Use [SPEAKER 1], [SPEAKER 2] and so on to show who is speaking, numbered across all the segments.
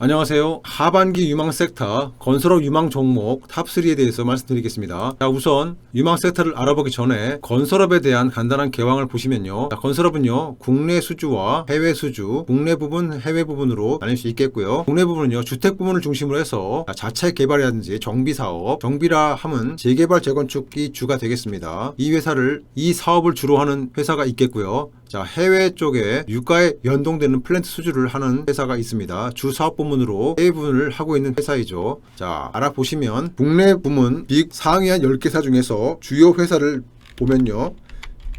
[SPEAKER 1] 안녕하세요. 하반기 유망 섹터 건설업 유망 종목 탑3에 대해서 말씀드리겠습니다. 자, 우선 유망 섹터를 알아보기 전에 건설업에 대한 간단한 개황을 보시면요. 자, 건설업은요, 국내 수주와 해외 수주, 국내 부분, 해외 부분으로 나눌 수 있겠고요. 국내 부분은요, 주택 부분을 중심으로 해서 자체 개발이라든지 정비 사업, 정비라 함은 재개발 재건축이 주가 되겠습니다. 이 사업을 주로 하는 회사가 있겠고요. 자, 해외 쪽에 유가에 연동되는 플랜트 수주를 하는 회사가 있습니다. 주 사업 부문으로 해외 부분을 하고 있는 회사이죠. 자, 알아보시면 국내 부문 빅 상위 한 10개사 중에서 주요 회사를 보면요.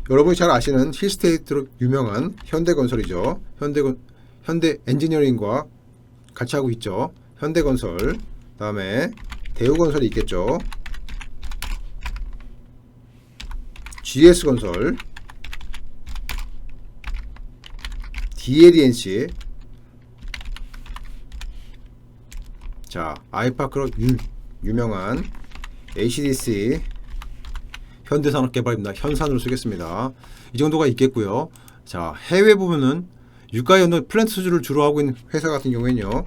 [SPEAKER 1] 여러분이 잘 아시는 힐스테이트로 유명한 현대건설이죠. 현대 엔지니어링과 같이 하고 있죠. 현대건설, 다음에 대우건설이 있겠죠. GS건설, DLENC, 자, 아이파크로 유명한 ACDC, 현대산업개발입니다. 현산으로 쓰겠습니다. 이 정도가 있겠고요. 자, 해외 부분은 유가 연동 플랜트 수주를 주로 하고 있는 회사 같은 경우에는요,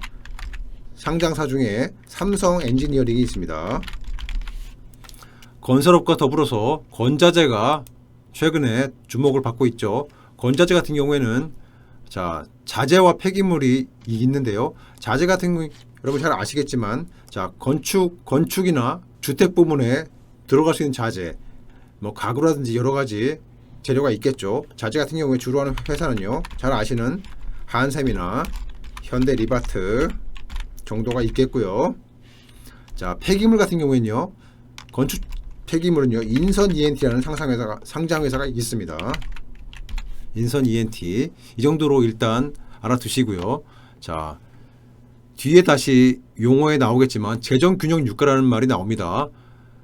[SPEAKER 1] 상장사 중에 삼성 엔지니어링이 있습니다. 건설업과 더불어서 건자재가 최근에 주목을 받고 있죠. 건자재 같은 경우에는 자, 자재와 폐기물이 있는데요. 자재 같은 경우 여러분 잘 아시겠지만, 자, 건축이나 주택 부분에 들어갈 수 있는 자재, 뭐 가구라든지 여러 가지 재료가 있겠죠. 자재 같은 경우에 주로 하는 회사는요, 잘 아시는 한샘이나 현대 리바트 정도가 있겠고요. 자, 폐기물 같은 경우에는요, 건축 폐기물은요, 인선 ENT라는 상장회사가 있습니다. 인선 ENT, 이 정도로 일단 알아두시고요. 자, 뒤에 다시 용어에 나오겠지만 재정균형 유가라는 말이 나옵니다.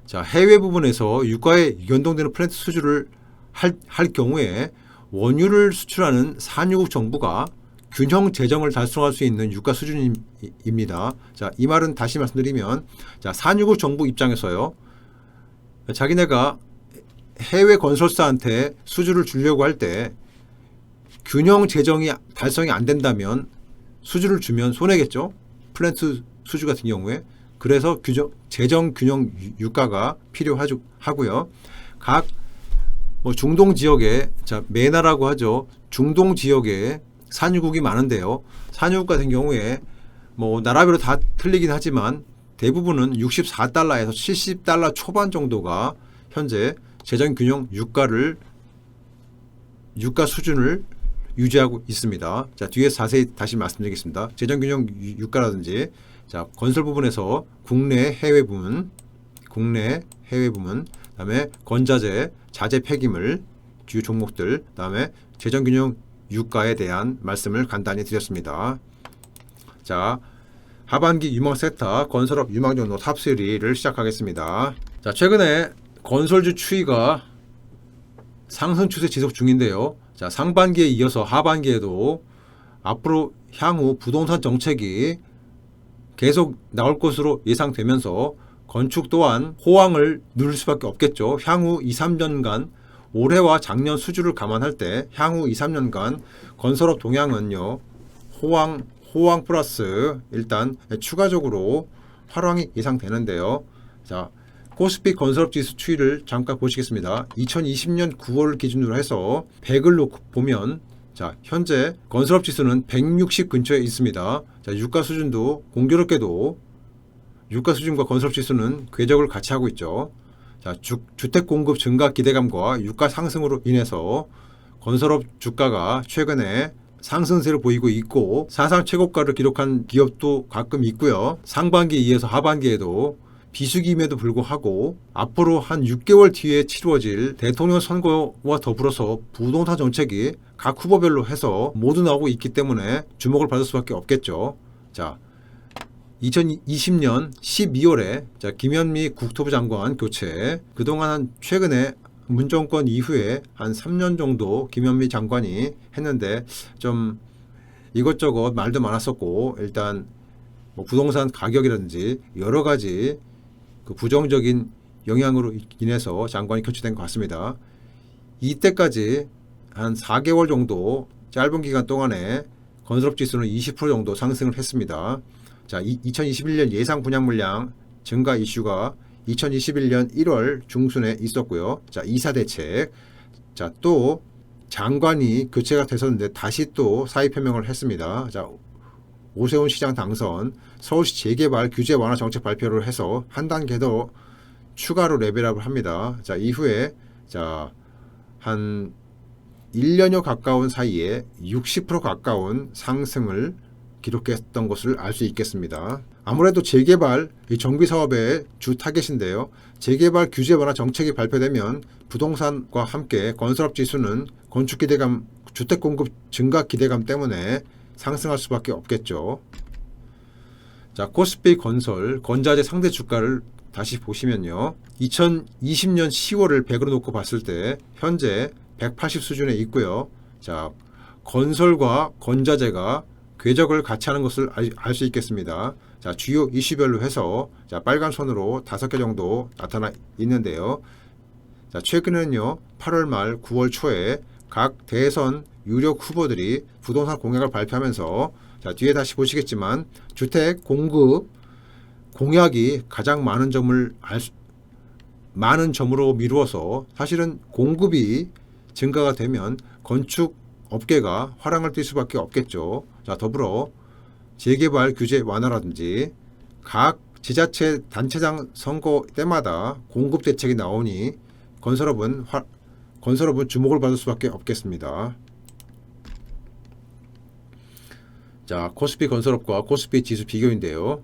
[SPEAKER 1] 자, 해외 부분에서 유가에 연동되는 플랜트 수주를 할 경우에 원유를 수출하는 산유국 정부가 균형 재정을 달성할 수 있는 유가 수준입니다. 자, 이 말은 다시 말씀드리면, 자, 산유국 정부 입장에서요, 자기네가 해외 건설사한테 수주를 주려고 할 때 균형 재정이 달성이 안 된다면 수주를 주면 손해겠죠. 플랜트 수주 같은 경우에. 그래서 재정 균형 유가가 필요하고요. 각 중동 지역에, 자, 메나라고 하죠. 중동 지역에 산유국이 많은데요. 산유국 같은 경우에 나라별로 다 틀리긴 하지만 대부분은 64달러에서 70달러 초반 정도가 현재 재정 균형 유가 수준을 유지하고 있습니다. 자, 뒤에 자세히 다시 말씀드리겠습니다. 재정균형 유가라든지, 자, 건설 부분에서 국내 해외 부문, 그다음에 건자재, 자재 폐기물 주요 종목들, 그다음에 재정균형 유가에 대한 말씀을 간단히 드렸습니다. 자, 하반기 유망 섹터 건설업 유망 종목 탑3를 시작하겠습니다. 자, 최근에 건설주 추이가 상승 추세 지속 중인데요. 자, 상반기에 이어서 하반기에도 앞으로 향후 부동산 정책이 계속 나올 것으로 예상되면서 건축 또한 호황을 누릴 수밖에 없겠죠. 향후 2, 3년간 올해와 작년 수주를 감안할 때 향후 2, 3년간 건설업 동향은요, 호황 플러스 일단 추가적으로 활황이 예상되는데요. 자, 코스피 건설업 지수 추이를 잠깐 보시겠습니다. 2020년 9월 기준으로 해서 100을 놓고 보면, 자, 현재 건설업 지수는 160 근처에 있습니다. 자, 유가 수준도 공교롭게도 유가 수준과 건설업 지수는 궤적을 같이 하고 있죠. 자, 주택 공급 증가 기대감과 유가 상승으로 인해서 건설업 주가가 최근에 상승세를 보이고 있고 사상 최고가를 기록한 기업도 가끔 있고요. 상반기에 이어서 하반기에도 비수기임에도 불구하고 앞으로 한 6개월 뒤에 치루어질 대통령 선거와 더불어서 부동산 정책이 각 후보별로 해서 모두 나오고 있기 때문에 주목을 받을 수밖에 없겠죠. 자, 2020년 12월에 자, 김현미 국토부 장관 교체, 그동안 최근에 문정권 이후에 한 3년 정도 김현미 장관이 했는데 좀 이것저것 말도 많았었고, 일단 부동산 가격이라든지 여러 가지 그 부정적인 영향으로 인해서 장관이 교체된 것 같습니다. 이때까지 한 4개월 정도 짧은 기간 동안에 건설업 지수는 20% 정도 상승을 했습니다. 자, 2021년 예상 분양 물량 증가 이슈가 2021년 1월 중순에 있었고요. 자, 이사 대책. 자, 또 장관이 교체가 됐었는데 다시 또 사의 표명을 했습니다. 자, 오세훈 시장 당선, 서울시 재개발 규제 완화 정책 발표를 해서 한 단계 더 추가로 레벨업을 합니다. 자, 이후에 자, 한 1년여 가까운 사이에 60% 가까운 상승을 기록했던 것을 알 수 있겠습니다. 아무래도 재개발 정비 사업의 주 타겟인데요. 재개발 규제 완화 정책이 발표되면 부동산과 함께 건설업 지수는 건축 기대감, 주택 공급 증가 기대감 때문에 상승할 수밖에 없겠죠. 자, 코스피 건설 건자재 상대 주가를 다시 보시면요. 2020년 10월을 100으로 놓고 봤을 때 현재 180 수준에 있고요. 자, 건설과 건자재가 궤적을 같이 하는 것을 알 수 있겠습니다. 자, 주요 이슈별로 해서 자, 빨간 선으로 5개 정도 나타나 있는데요. 자, 최근에는요. 8월 말 9월 초에 각 대선 유력 후보들이 부동산 공약을 발표하면서 자, 뒤에 다시 보시겠지만 주택 공급 공약이 가장 많은 점으로 미루어서 사실은 공급이 증가가 되면 건축 업계가 화랑을 띨 수밖에 없겠죠. 자, 더불어 재개발 규제 완화라든지 각 지자체 단체장 선거 때마다 공급 대책이 나오니 건설업은 주목을 받을 수밖에 없겠습니다. 자, 코스피 건설업과 코스피 지수 비교인데요.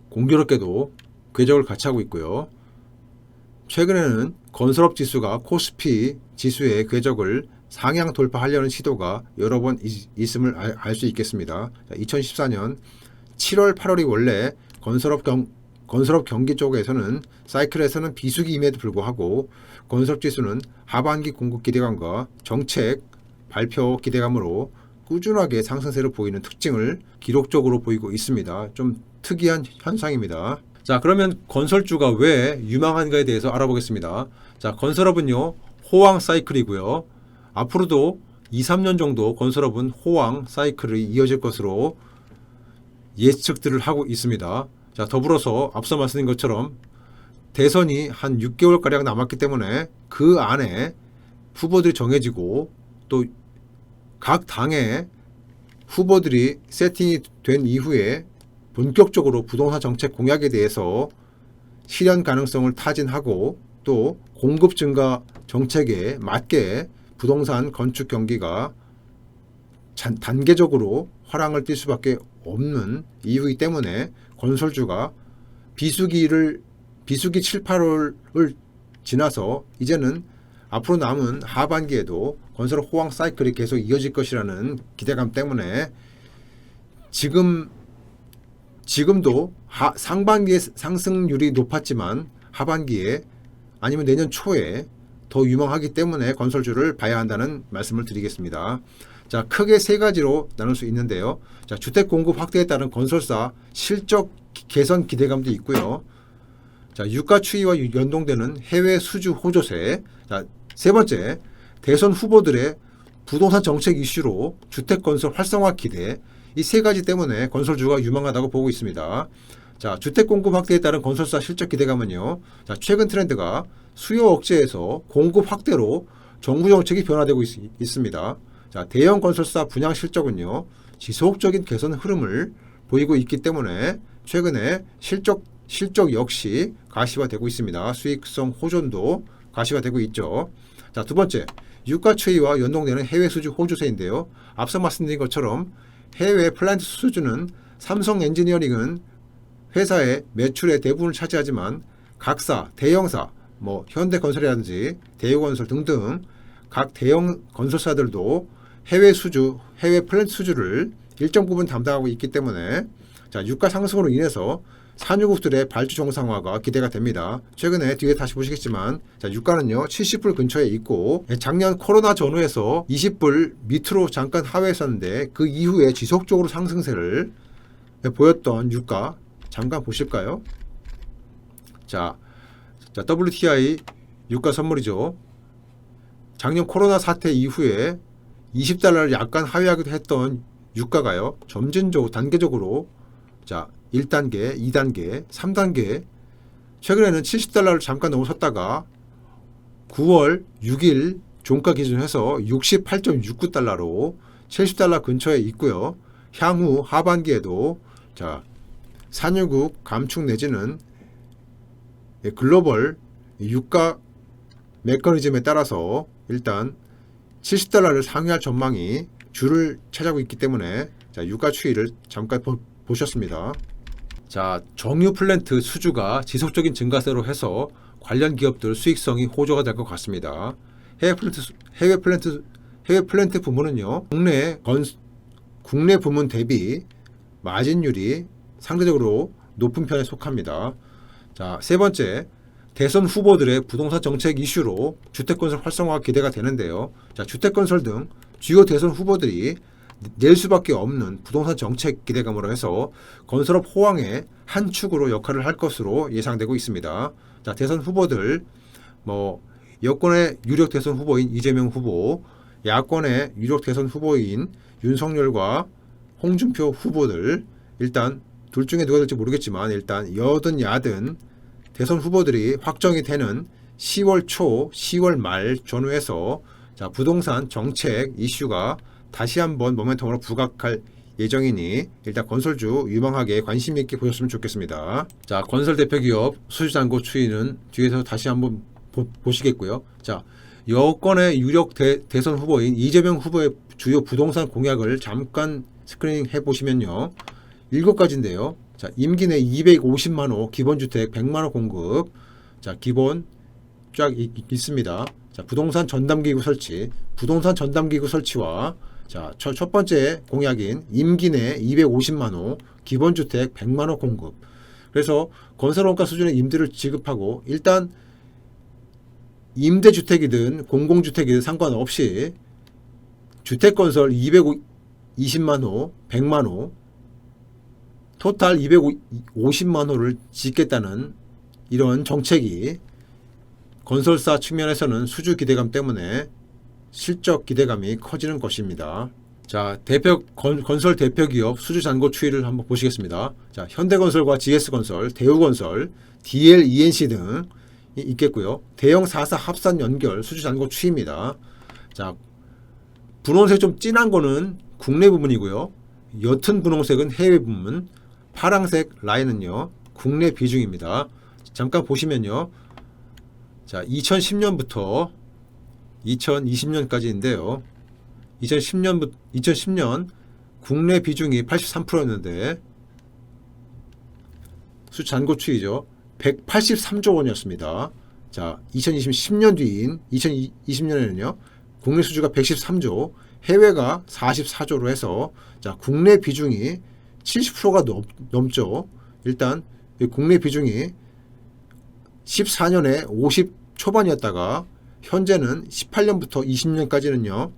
[SPEAKER 1] 공교롭게도 궤적을 같이 하고 있고요. 최근에는 건설업 지수가 코스피 지수의 궤적을 상향 돌파하려는 시도가 여러 번 있음을 알 수 있겠습니다. 2014년 7월, 8월이 원래 건설업 경기 쪽에서는 사이클에서는 비수기임에도 불구하고 건설업 지수는 하반기 공급 기대감과 정책 발표 기대감으로 꾸준하게 상승세를 보이는 특징을 기록적으로 보이고 있습니다. 좀 특이한 현상입니다. 자, 그러면 건설주가 왜 유망한가에 대해서 알아보겠습니다. 자, 건설업은요, 호황 사이클이고요. 앞으로도 2, 3년 정도 건설업은 호황 사이클이 이어질 것으로 예측들을 하고 있습니다. 자, 더불어서 앞서 말씀드린 것처럼 대선이 한 6개월가량 남았기 때문에 그 안에 후보들이 정해지고 또 각 당의 후보들이 세팅이 된 이후에 본격적으로 부동산 정책 공약에 대해서 실현 가능성을 타진하고 또 공급 증가 정책에 맞게 부동산 건축 경기가 단계적으로 화랑을 띨 수밖에 없는 이유이기 때문에 건설주가 비수기 7, 8월을 지나서 이제는 앞으로 남은 하반기에도 건설 호황 사이클이 계속 이어질 것이라는 기대감 때문에 지금도 상반기에 상승률이 높았지만 하반기에 아니면 내년 초에 더 유망하기 때문에 건설주를 봐야 한다는 말씀을 드리겠습니다. 자, 크게 세 가지로 나눌 수 있는데요. 자, 주택 공급 확대에 따른 건설사 실적 개선 기대감도 있고요. 자, 유가 추이와 연동되는 해외 수주 호조세. 자, 세 번째, 대선 후보들의 부동산 정책 이슈로 주택 건설 활성화 기대. 이 세 가지 때문에 건설주가 유망하다고 보고 있습니다. 자, 주택 공급 확대에 따른 건설사 실적 기대감은요. 자, 최근 트렌드가 수요 억제에서 공급 확대로 정부 정책이 변화되고 있습니다. 자, 대형 건설사 분양 실적은요. 지속적인 개선 흐름을 보이고 있기 때문에 최근에 실적 역시 가시화되고 있습니다. 수익성 호전도 가시화되고 있죠. 자, 두 번째, 유가 추이와 연동되는 해외 수주 호주세인데요. 앞서 말씀드린 것처럼 해외 플랜트 수주는 삼성 엔지니어링은 회사의 매출의 대부분을 차지하지만 각사, 대형사, 현대건설이라든지 대우건설 등등 각 대형 건설사들도 해외 플랜트 수주를 일정 부분 담당하고 있기 때문에 자, 유가 상승으로 인해서 산유국들의 발주 정상화가 기대가 됩니다. 최근에 뒤에 다시 보시겠지만 자, 유가는요 70불 근처에 있고 작년 코로나 전후에서 20불 밑으로 잠깐 하회했었는데 그 이후에 지속적으로 상승세를 보였던 유가 잠깐 보실까요? 자, WTI 유가 선물이죠. 작년 코로나 사태 이후에 20달러를 약간 하회하기도 했던 유가가요 점진적으로 단계적으로 자 1단계, 2단계, 3단계 최근에는 70달러를 잠깐 넘어섰다가 9월 6일 종가 기준으로 해서 68.69달러로 70달러 근처에 있고요. 향후 하반기에도 자 산유국 감축 내지는 글로벌 유가 메커니즘에 따라서 일단 70달러를 상회할 전망이 줄을 차지하고 있기 때문에 자 유가 추이를 잠깐 보셨습니다. 자 정유 플랜트 수주가 지속적인 증가세로 해서 관련 기업들 수익성이 호조가 될 것 같습니다. 해외 플랜트 부문은요 국내 부문 대비 마진율이 상대적으로 높은 편에 속합니다. 자, 세 번째, 대선 후보들의 부동산 정책 이슈로 주택건설 활성화가 기대가 되는데요. 자, 주택건설 등 주요 대선 후보들이 낼 수밖에 없는 부동산 정책 기대감으로 해서 건설업 호황의 한 축으로 역할을 할 것으로 예상되고 있습니다. 자, 대선 후보들 여권의 유력 대선 후보인 이재명 후보, 야권의 유력 대선 후보인 윤석열과 홍준표 후보들 일단 둘 중에 누가 될지 모르겠지만 일단 여든 야든 대선 후보들이 확정이 되는 10월 초, 10월 말 전후에서 자, 부동산 정책 이슈가 다시 한번 모멘텀으로 부각할 예정이니 일단 건설주 유망하게 관심 있게 보셨으면 좋겠습니다. 자, 건설 대표 기업 수주 잔고 추이는 뒤에서 다시 한번 보시겠고요. 자, 여권의 유력 대선 후보인 이재명 후보의 주요 부동산 공약을 잠깐 스크리닝 해보시면요. 7가지인데요. 자, 임기 내 250만호 기본주택 100만호 공급. 자, 기본 쫙 있습니다. 자, 부동산 전담기구 설치와 자, 첫 번째 공약인 임기 내 250만호 기본주택 100만호 공급. 그래서 건설원가 수준의 임대를 지급하고 일단 임대주택이든 공공주택이든 상관없이 주택건설 220만호, 100만호, 토탈 250만호를 짓겠다는 이런 정책이 건설사 측면에서는 수주 기대감 때문에 실적 기대감이 커지는 것입니다. 자, 건설 대표 기업 수주 잔고 추이를 한번 보시겠습니다. 자, 현대건설과 GS건설, 대우건설, DLENC 등 있겠고요. 대형 4사 합산 연결 수주 잔고 추이입니다. 자, 분홍색 좀 진한 거는 국내 부문이고요. 옅은 분홍색은 해외 부문, 파랑색 라인은요 국내 비중입니다. 잠깐 보시면요. 자, 2010년부터 2020년까지인데요. 2010년 국내 비중이 83%였는데 수주 잔고 추이죠. 183조 원이었습니다. 자, 10년 뒤인 2020년에는요. 국내 수주가 113조, 해외가 44조로 해서 자, 국내 비중이 70%가 넘죠. 일단 국내 비중이 14년에 50 초반이었다가 현재는 18년부터 20년까지는요.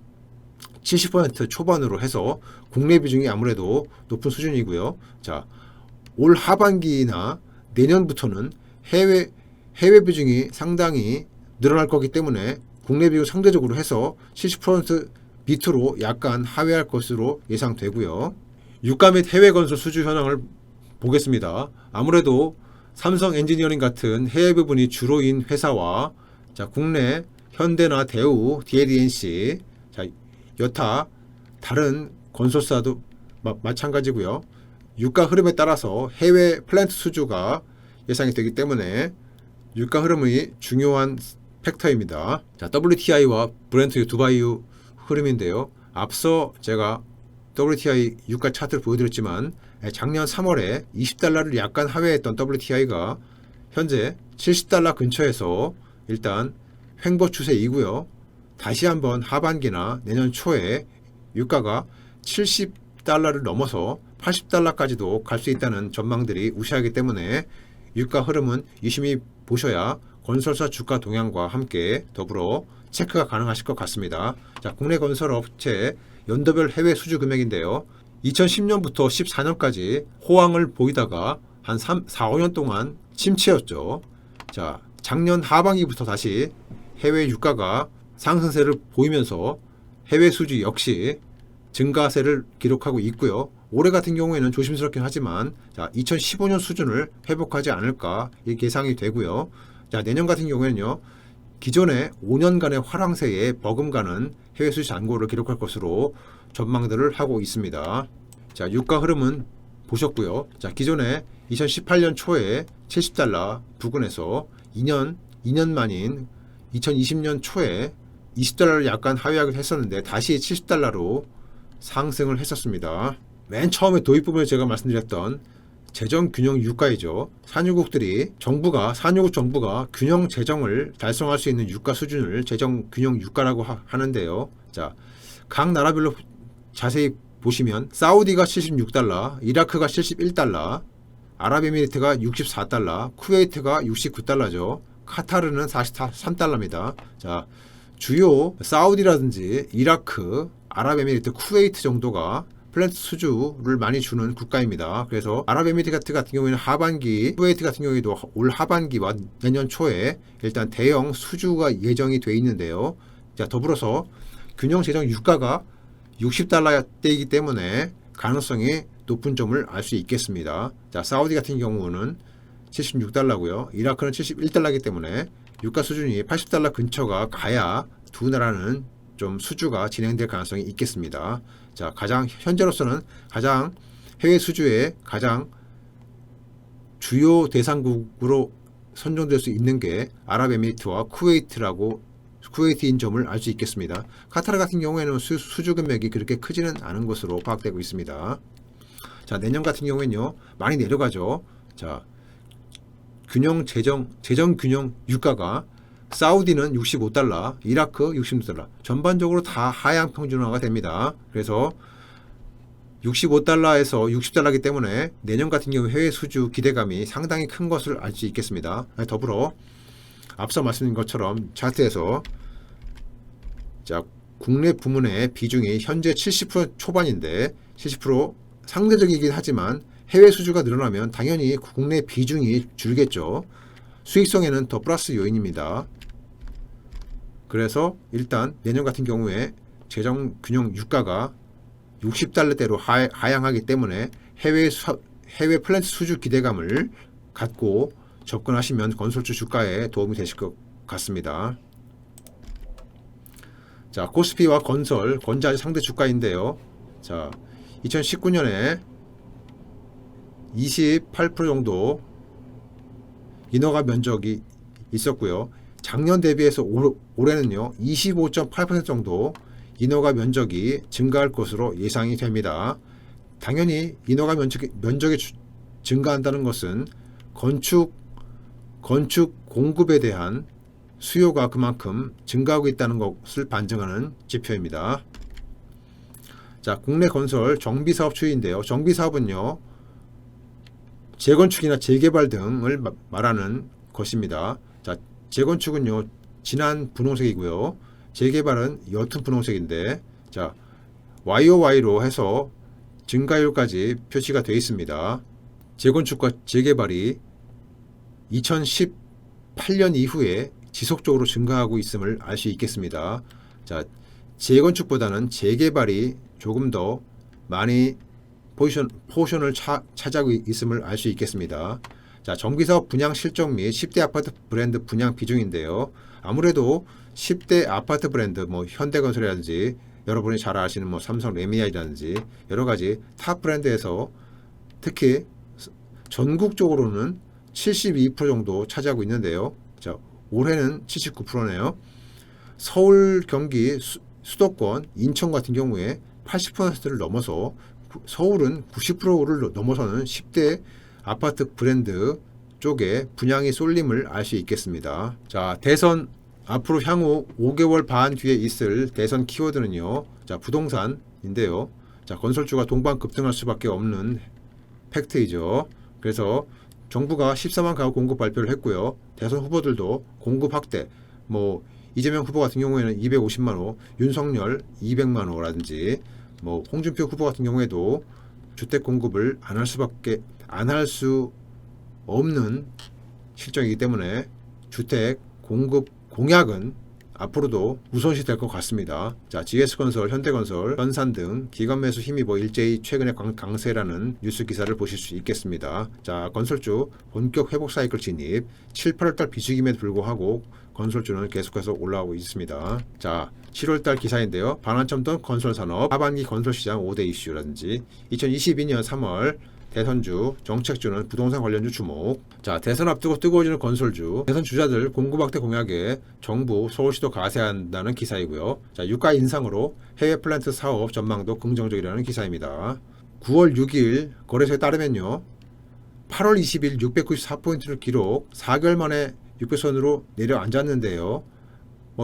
[SPEAKER 1] 70% 초반으로 해서 국내 비중이 아무래도 높은 수준이고요. 자, 올 하반기나 내년부터는 해외 비중이 상당히 늘어날 거기 때문에 국내 비중 상대적으로 해서 70% 밑으로 약간 하회할 것으로 예상되고요. 유가 및 해외 건설 수주 현황을 보겠습니다. 아무래도 삼성 엔지니어링 같은 해외 부분이 주로인 회사와 자, 국내 현대나 대우, DLENC, 자, 여타 다른 건설사도 마찬가지고요. 유가 흐름에 따라서 해외 플랜트 수주가 예상이 되기 때문에 유가 흐름이 중요한 팩터입니다. 자, WTI와 브렌트 두바이유 흐름인데요. 앞서 제가 WTI 유가 차트를 보여드렸지만 작년 3월에 20달러를 약간 하회했던 WTI가 현재 70달러 근처에서 일단 횡보 추세이고요. 다시 한번 하반기나 내년 초에 유가가 70달러를 넘어서 80달러까지도 갈 수 있다는 전망들이 우세하기 때문에 유가 흐름은 유심히 보셔야 건설사 주가 동향과 함께 더불어 체크가 가능하실 것 같습니다. 자, 국내 건설업체 연도별 해외 수주 금액인데요. 2010년부터 14년까지 호황을 보이다가 한 4, 5년 동안 침체였죠. 자, 작년 하반기부터 다시 해외 유가가 상승세를 보이면서 해외 수주 역시 증가세를 기록하고 있고요. 올해 같은 경우에는 조심스럽긴 하지만 2015년 수준을 회복하지 않을까 이렇게 예상이 되고요. 내년 같은 경우에는요. 기존의 5년간의 화랑세에 버금가는 해외 수지 잔고를 기록할 것으로 전망들을 하고 있습니다. 유가 흐름은 보셨고요. 기존에 2018년 초에 70달러 부근에서 2년 만인 2020년 초에 20달러를 약간 하회하기도 했었는데 다시 70달러로 상승을 했었습니다. 맨 처음에 도입 부분에 제가 말씀드렸던 재정균형 유가이죠. 산유국 정부가 균형 재정을 달성할 수 있는 유가 수준을 재정균형 유가라고 하는데요. 각 나라별로 자세히 보시면 사우디가 76달러, 이라크가 71달러, 아랍에미리트가 64달러, 쿠웨이트가 69달러죠. 카타르는 43달러입니다. 주요 사우디라든지 이라크, 아랍에미리트, 쿠웨이트 정도가 플랜트 수주를 많이 주는 국가입니다. 그래서 아랍에미리트 같은 경우에는 하반기, 쿠웨이트 같은 경우에도 올 하반기와 내년 초에 일단 대형 수주가 예정이 돼 있는데요. 더불어서 균형 재정 유가가 60달러대이기 때문에 가능성이 높은 점을 알 수 있겠습니다. 사우디 같은 경우는 76달러고요. 이라크는 71달러이기 때문에 유가 수준이 80달러 근처가 가야 두 나라는 좀 수주가 진행될 가능성이 있겠습니다. 가장 현재로서는 가장 해외 수주의 가장 주요 대상국으로 선정될 수 있는 게 아랍에미리트와 쿠웨이트인 점을 알 수 있겠습니다. 카타르 같은 경우에는 수주 금액이 그렇게 크지는 않은 것으로 파악되고 있습니다. 내년 같은 경우에는요 많이 내려가죠. 재정 균형 유가가 사우디는 65달러, 이라크 66달러, 전반적으로 다 하향 평준화가 됩니다. 그래서 65달러에서 60달러이기 때문에 내년 같은 경우 해외 수주 기대감이 상당히 큰 것을 알 수 있겠습니다. 더불어 앞서 말씀드린 것처럼 차트에서 국내 부문의 비중이 현재 70% 초반인데 70% 상대적이긴 하지만 해외 수주가 늘어나면 당연히 국내 비중이 줄겠죠. 수익성에는 더 플러스 요인입니다. 그래서 일단 내년 같은 경우에 재정균형 유가가 60달러대로 하향하기 때문에 해외 플랜트 수주 기대감을 갖고 접근하시면 건설주 주가에 도움이 되실 것 같습니다. 코스피와 건자재 상대 주가인데요. 2019년에 28% 정도 인허가 면적이 있었고요. 작년 대비해서 올해는요 25.8% 정도 인허가 면적이 증가할 것으로 예상이 됩니다. 당연히 인허가 면적이 증가한다는 것은 건축 공급에 대한 수요가 그만큼 증가하고 있다는 것을 반증하는 지표입니다. 국내 건설 정비사업 추이인데요. 정비사업은요 재건축이나 재개발 등을 말하는 것입니다. 재건축은요 진한 분홍색이고요. 재개발은 옅은 분홍색인데 YOY로 해서 증가율까지 표시가 되어 있습니다. 재건축과 재개발이 2018년 이후에 지속적으로 증가하고 있음을 알 수 있겠습니다. 재건축보다는 재개발이 조금 더 많이 포션을 차지하고 있음을 알 수 있겠습니다. 정비사업 분양 실적 및 10대 아파트 브랜드 분양 비중인데요. 아무래도 10대 아파트 브랜드 현대건설이라든지 여러분이 잘 아시는 삼성 레미아이라든지 여러가지 탑 브랜드에서 특히 전국적으로는 72% 정도 차지하고 있는데요. 올해는 79%네요. 서울, 경기, 수도권, 인천 같은 경우에 80%를 넘어서 서울은 90%를 넘어서는 10대 아파트 브랜드 쪽에 분양이 쏠림을 알 수 있겠습니다. 대선 앞으로 향후 5개월 반 뒤에 있을 대선 키워드는요. 부동산인데요. 건설주가 동반 급등할 수밖에 없는 팩트이죠. 그래서 정부가 14만 가구 공급 발표를 했고요. 대선 후보들도 공급 확대, 이재명 후보 같은 경우에는 250만 호, 윤석열 200만 호라든지 홍준표 후보 같은 경우에도 주택 공급을 안 할 수 없는 실정이기 때문에 주택 공급 공약은 앞으로도 우선시 될 것 같습니다. 자, GS건설, 현대건설, 현산 등 기관 매수 힘입어 일제히 최근에 강세라는 뉴스 기사를 보실 수 있겠습니다. 자, 건설주 본격 회복 사이클 진입, 7, 8월달 비수기임에도 불구하고 건설주는 계속해서 올라오고 있습니다. 자, 7월달 기사인데요. 반환점돈 건설산업, 하반기 건설시장 5대 이슈라든지 2022년 3월 대선주, 정책주는 부동산 관련주 주목. 자, 대선 앞두고 뜨거워지는 건설주, 대선 주자들 공급 확대 공약에 정부, 서울시도 가세한다는 기사이고요. 자, 유가 인상으로 해외 플랜트 사업 전망도 긍정적이라는 기사입니다. 9월 6일 거래소에 따르면요, 8월 20일 694포인트를 기록, 4개월 만에 600선으로 내려앉았는데요.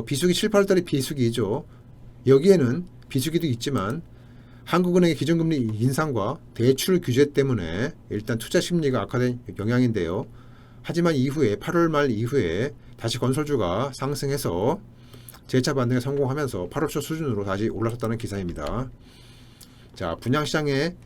[SPEAKER 1] 비수기 7, 8월달이 비수기죠. 여기에는 비수기도 있지만 한국은행의 기준금리 인상과 대출 규제 때문에 일단 투자 심리가 악화된 영향인데요. 하지만 이후에 8월 말 이후에 다시 건설주가 상승해서 재차 반등에 성공하면서 8월 초 수준으로 다시 올라섰다는 기사입니다. 자, 분양시장의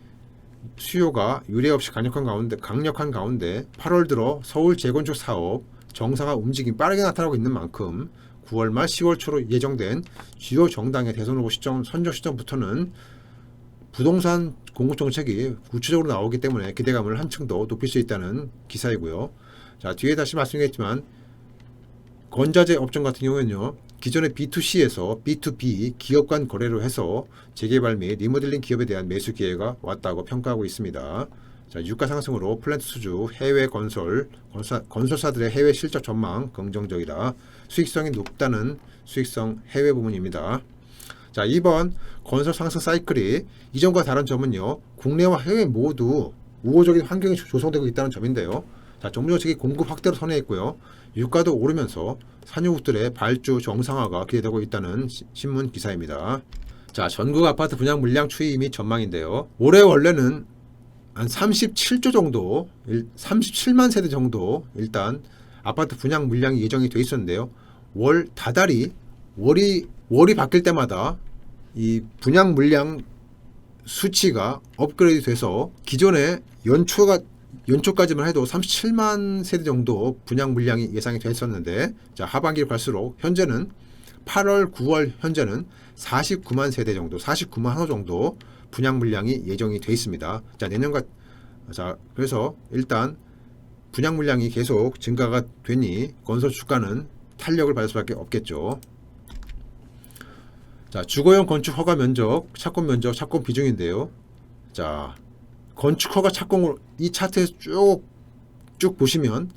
[SPEAKER 1] 수요가 유례 없이 강력한 가운데 8월 들어 서울 재건축 사업 정상화 움직임이 빠르게 나타나고 있는 만큼 9월 말 10월 초로 예정된 주요 정당의 대선 후보 선정 시점부터는 부동산 공급 정책이 구체적으로 나오기 때문에 기대감을 한층 더 높일 수 있다는 기사이고요. 자, 뒤에 다시 말씀드리겠지만 건자재 업종 같은 경우에는요, 기존의 B2C에서 B2B 기업 간 거래로 해서 재개발 및 리모델링 기업에 대한 매수 기회가 왔다고 평가하고 있습니다. 자, 유가 상승으로 플랜트 수주, 해외 건설사들의 해외 실적 전망 긍정적이다. 수익성이 높다는 수익성 해외 부문입니다. 자, 이번 건설 상승 사이클이 이전과 다른 점은요, 국내와 해외 모두 우호적인 환경이 조성되고 있다는 점인데요. 자, 정부 정책이 공급 확대로 선회했고요. 유가도 오르면서 산유국들의 발주 정상화가 기대되고 있다는 신문 기사입니다. 자, 전국 아파트 분양 물량 추이 및 전망인데요. 올해 원래는 한 37조 정도, 37만 세대 정도 일단 아파트 분양 물량이 예정이 돼 있었는데요. 월이 바뀔 때마다 이 분양 물량 수치가 업그레이드 돼서 기존에 연초까지만 해도 37만 세대 정도 분양 물량이 예상이 됐었는데, 자, 하반기로 갈수록 현재는 8월, 9월 현재는 49만 세대 정도, 49만 호 정도 분양 물량이 예정이 돼 있습니다. 자, 그래서 일단 분양 물량이 계속 증가가 되니 건설 주가는 탄력을 받을 수밖에 없겠죠. 자, 주거용 건축 허가 면적, 착공 면적, 착공 비중인데요. 자, 건축 허가 착공을 이 차트에서 쭉 보시면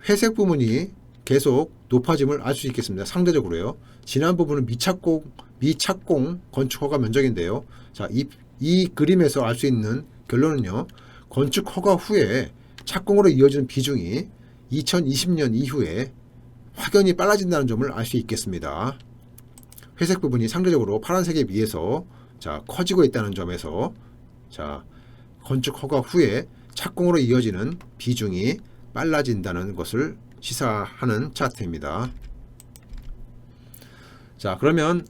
[SPEAKER 1] 회색 부분이 계속 높아짐을 알 수 있겠습니다. 상대적으로요. 진한 부분은 미착공 건축 허가 면적인데요. 자, 이 그림에서 알 수 있는 결론은요, 건축 허가 후에 착공으로 이어지는 비중이 2020년 이후에 확연히 빨라진다는 점을 알 수 있겠습니다. 회색 부분이 상대적으로 파란색에 비해서 자, 커지고 있다는 점에서, 자, 건축 허가 후에 착공으로 이어지는 비중이 빨라진다는 것을 시사하는 차트입니다. 자, 그러면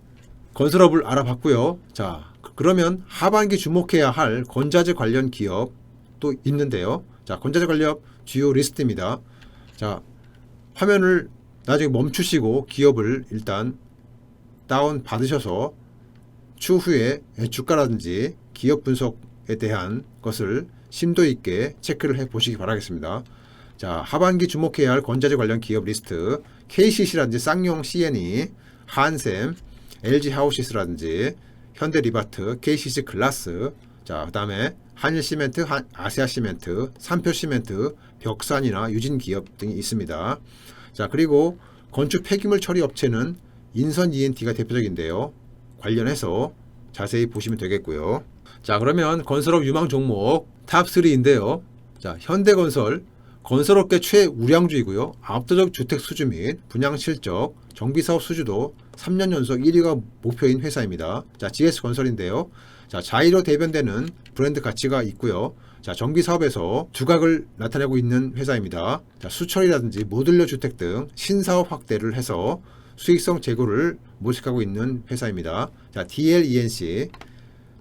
[SPEAKER 1] 건설업을 알아봤고요. 자, 그러면 하반기 주목해야 할 건자재 관련 기업도 있는데요. 자, 건자재 관련 주요 리스트입니다. 자, 화면을 나중에 멈추시고 기업을 일단 다운 받으셔서 추후에 주가라든지 기업 분석에 대한 것을 심도 있게 체크를 해 보시기 바라겠습니다. 자, 하반기 주목해야 할 건자재 관련 기업 리스트, KCC라든지 쌍용 C&E, 한샘, LG 하우시스라든지 현대리바트, KCC 글라스, 자, 그 다음에 한일시멘트, 아시아시멘트, 삼표시멘트, 벽산이나 유진기업 등이 있습니다. 자, 그리고 건축 폐기물 처리 업체는 인선 ENT가 대표적인데요. 관련해서 자세히 보시면 되겠고요. 자, 그러면 건설업 유망 종목 탑3인데요. 자, 현대건설, 건설업계 최우량주이고요. 압도적 주택 수주 및 분양 실적, 정비사업 수주도 3년 연속 1위가 목표인 회사입니다. 자, GS건설인데요. 자, 자이로 대변되는 브랜드 가치가 있고요. 자, 정비사업에서 두각을 나타내고 있는 회사입니다. 자, 수철이라든지 모듈러 주택 등 신사업 확대를 해서 수익성 제고를 모색하고 있는 회사입니다. 자, DLENC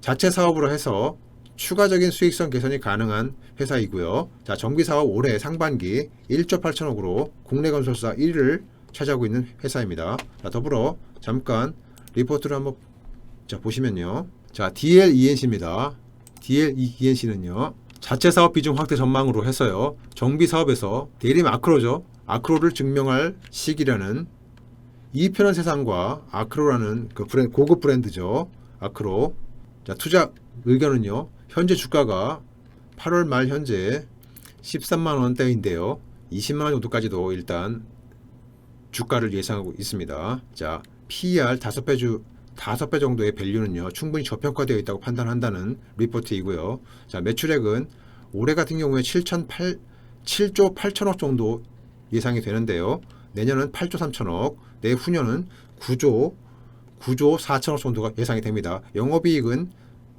[SPEAKER 1] 자체 사업으로 해서 추가적인 수익성 개선이 가능한 회사이고요. 자, 정비사업 올해 상반기 1조 8천억으로 국내 건설사 1위를 차지하고 있는 회사입니다. 자, 더불어 잠깐 리포트를 한번 보시면요. 자, DLENC입니다. DLENC는요. 자체 사업 비중 확대 전망으로 해서요. 정비 사업에서 대림 아크로죠. 아크로를 증명할 시기라는 이 편한 세상과 아크로라는 그 고급 브랜드죠. 아크로. 자, 투자 의견은요. 현재 주가가 8월 말 현재 13만 원대인데요. 20만 원 정도까지도 일단 주가를 예상하고 있습니다. 자, PER 5배 정도의 밸류는요. 충분히 저평가되어 있다고 판단한다는 리포트이고요. 자, 매출액은 올해 같은 경우에 7조 8천억 정도 예상이 되는데요. 내년은 8조 3천억, 내후년은 9조 4천억 정도가 예상이 됩니다. 영업이익은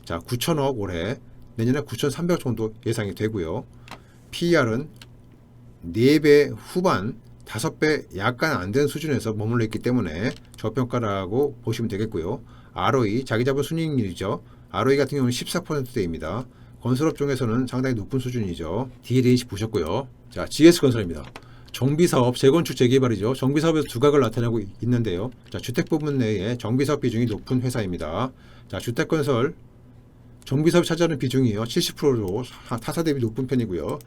[SPEAKER 1] 자, 9천억 올해, 내년에 9,300억 정도 예상이 되고요. PER은 4배 후반, 5배 약간 안 되는 수준에서 머물러 있기 때문에 저평가라고 보시면 되겠고요. ROE, 자기자본 순이익률이죠. ROE 같은 경우는 14%대입니다. 건설업 중에서는 상당히 높은 수준이죠. DLNC 보셨고요. 자, GS건설입니다. 정비사업, 재건축, 재개발이죠. 정비사업에서 두각을 나타내고 있는데요. 자, 주택 부분 내에 정비사업 비중이 높은 회사입니다. 자, 주택건설, 정비사업이 차지하는 비중이요. 70%로 타사 대비 높은 편이고요.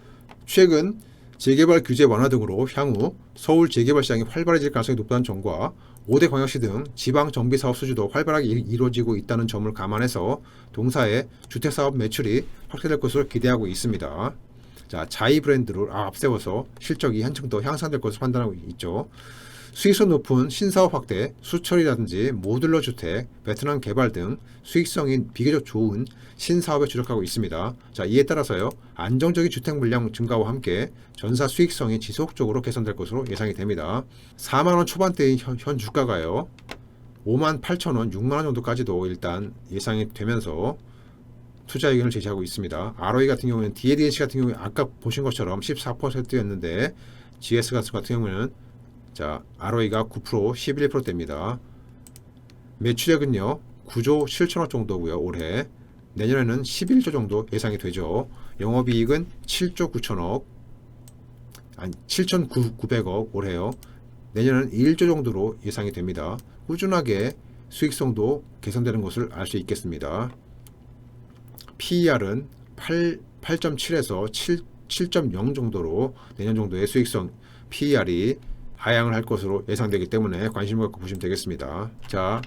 [SPEAKER 1] 최근 재개발 규제 완화 등으로 향후 서울 재개발 시장이 활발해질 가능성이 높다는 점과 5대 광역시 등 지방 정비사업 수주도 활발하게 이루어지고 있다는 점을 감안해서 동사의 주택사업 매출이 확대될 것으로 기대하고 있습니다. 자, 자이 브랜드를 앞세워서 실적이 한층 더 향상될 것으로 판단하고 있죠. 수익성 높은 신사업 확대, 수철이라든지 모듈러 주택, 베트남 개발 등 수익성이 비교적 좋은 신사업에 주력하고 있습니다. 자, 이에 따라서요. 안정적인 주택 물량 증가와 함께 전사 수익성이 지속적으로 개선될 것으로 예상이 됩니다. 4만 원 초반대인 현 주가가요. 5만 8천 원, 6만 원 정도까지도 일단 예상이 되면서 투자 의견을 제시하고 있습니다. ROE 같은 경우는 DLNC 같은 경우에 아까 보신 것처럼 14%였는데 GS 같은 경우는 자, ROE가 9%, 11%대입니다. 매출액은요. 9조 7천억 정도고요. 올해. 내년에는 11조 정도 예상이 되죠. 영업이익은 7조 9천억, 아니 7,900억 올해요. 내년은 1조 정도로 예상이 됩니다. 꾸준하게 수익성도 개선되는 것을 알 수 있겠습니다. PER은 8.7에서 7.0 정도로 내년 정도의 수익성 PER이 하향을 할 것으로 예상되기 때문에 관심을 갖고 보시면 되겠습니다. 자,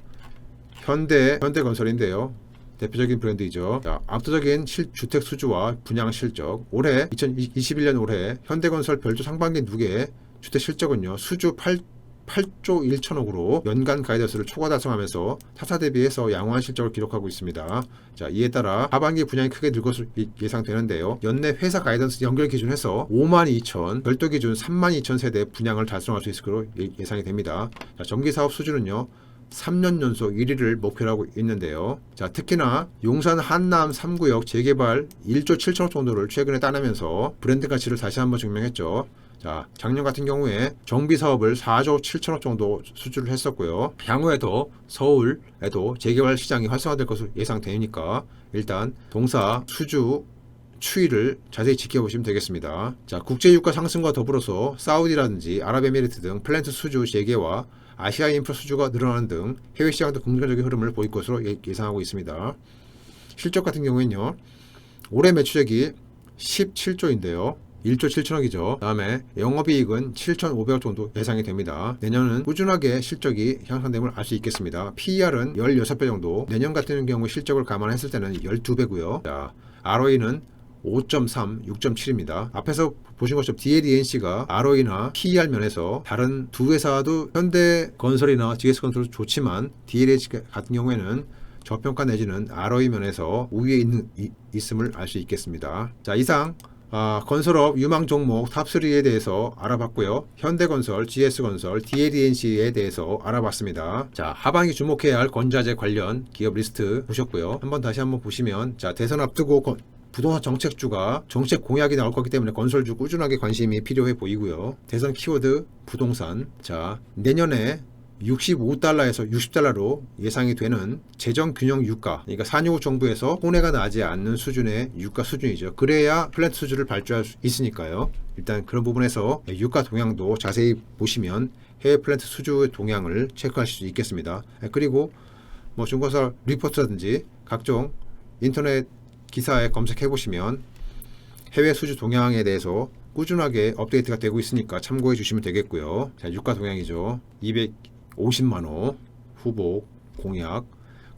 [SPEAKER 1] 현대건설인데요. 대표적인 브랜드이죠. 자, 압도적인 주택 수주와 분양 실적. 올해 2021년 올해 현대건설 별도 상반기 누계 주택 실적은요. 수주 8조 1천억으로 연간 가이던스를 초과 달성하면서 타사 대비해서 양호한 실적을 기록하고 있습니다. 자, 이에 따라 하반기 분양이 크게 늘 것으로 예상되는데요. 연내 회사 가이던스 연결 기준에서 5만 2천, 별도 기준 3만 2천 세대 분양을 달성할 수 있을 것으로 예상이 됩니다. 자, 정기사업 수주는요. 3년 연속 1위를 목표로 하고 있는데요. 자, 특히나 용산 한남 3구역 재개발 1조 7천억 정도를 최근에 따내면서 브랜드 가치를 다시 한번 증명했죠. 자, 작년 같은 경우에 정비 사업을 4조 7천억 정도 수주를 했었고요. 향후에도 서울에도 재개발 시장이 활성화될 것으로 예상되니까 일단 동사 수주 추이를 자세히 지켜보시면 되겠습니다. 자, 국제유가 상승과 더불어서 사우디라든지 아랍에미리트 등 플랜트 수주 재개와 아시아 인프라 수주가 늘어나는 등 해외 시장도 긍정적인 흐름을 보일 것으로 예상하고 있습니다. 실적 같은 경우에는요. 올해 매출액이 17조인데요. 1조 7천억이죠. 다음에 영업이익은 7,500억 정도 예상이 됩니다. 내년은 꾸준하게 실적이 향상됨을 알 수 있겠습니다. PER은 16배 정도, 내년 같은 경우 실적을 감안했을 때는 12배고요. 자, ROE는 5.3, 6.7입니다. 앞에서 보신 것처럼 DLENC가 ROE나 PER 면에서 다른 두 회사도 현대건설이나 GS건설도 좋지만 DLENC 같은 경우에는 저평가 내지는 ROE 면에서 우위에 있음을 알 수 있겠습니다. 자, 이상 건설업 유망 종목 탑3에 대해서 알아봤고요. 현대건설, GS건설, DLENC에 대해서 알아봤습니다. 자, 하반기 주목해야 할 건자재 관련 기업 리스트 보셨고요. 다시 한번 보시면 자, 대선 앞두고 부동산 정책주가 정책 공약이 나올 거기 때문에 건설주 꾸준하게 관심이 필요해 보이고요. 대선 키워드 부동산. 자, 내년에 65달러에서 60달러로 예상이 되는 재정균형 유가, 그러니까 산유국 정부에서 손해가 나지 않는 수준의 유가 수준이죠. 그래야 플랜트 수주를 발주할 수 있으니까요. 일단 그런 부분에서 유가 동향도 자세히 보시면 해외 플랜트 수주 동향을 체크하실 수 있겠습니다. 그리고 뭐 중건설 리포트라든지 각종 인터넷 기사에 검색해 보시면 해외 수주 동향에 대해서 꾸준하게 업데이트가 되고 있으니까 참고해 주시면 되겠고요. 자, 유가 동향이죠. 250만호 후보 공약,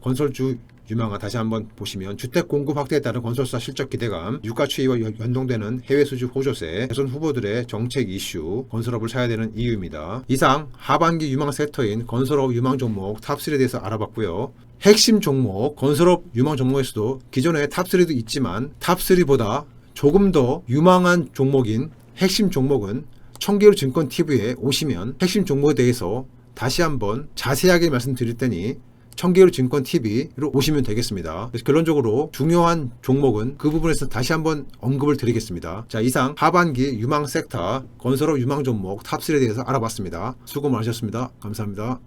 [SPEAKER 1] 건설주 유망화 다시 한번 보시면 주택 공급 확대에 따른 건설사 실적 기대감, 유가 추이와 연동되는 해외 수주 호조세, 대선 후보들의 정책 이슈, 건설업을 사야 되는 이유입니다. 이상 하반기 유망 섹터인 건설업 유망 종목 탑3에 대해서 알아봤고요. 핵심 종목 건설업 유망 종목에서도 기존에 탑3도 있지만 탑3보다 조금 더 유망한 종목인 핵심 종목은 청계로 증권 TV에 오시면 핵심 종목에 대해서 다시 한번 자세하게 말씀드릴 테니 청계로 증권 TV로 오시면 되겠습니다. 그래서 결론적으로 중요한 종목은 그 부분에서 다시 한번 언급을 드리겠습니다. 자, 이상 하반기 유망 섹터 건설업 유망 종목 탑3에 대해서 알아봤습니다. 수고 많으셨습니다. 감사합니다.